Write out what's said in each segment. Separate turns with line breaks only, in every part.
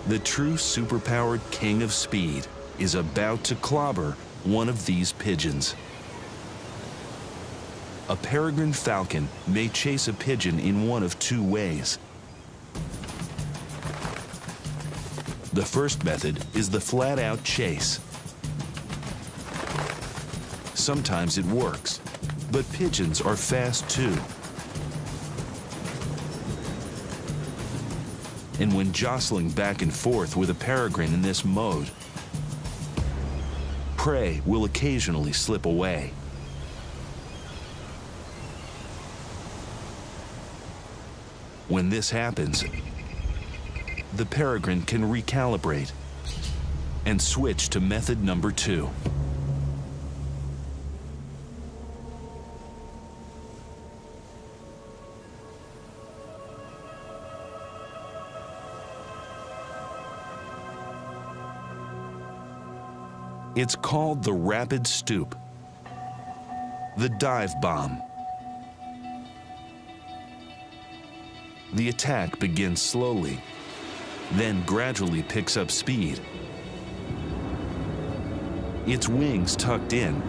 The true superpowered king of speed is about to clobber one of these pigeons. A peregrine falcon may chase a pigeon in one of two ways. The first method is the flat-out chase. Sometimes it works, but pigeons are fast too. And when jostling back and forth with a peregrine in this mode, prey will occasionally slip away. When this happens, the peregrine can recalibrate and switch to method number 2. It's called the rapid stoop, the dive bomb. The attack begins slowly, then gradually picks up speed. Its wings tucked in,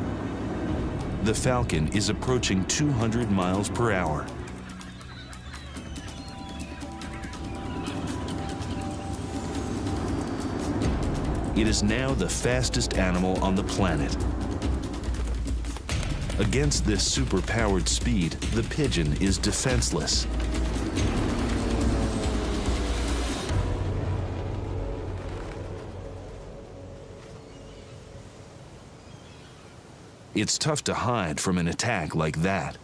the falcon is approaching 200 miles per hour. It is now the fastest animal on the planet. Against this superpowered speed, the pigeon is defenseless. It's tough to hide from an attack like that.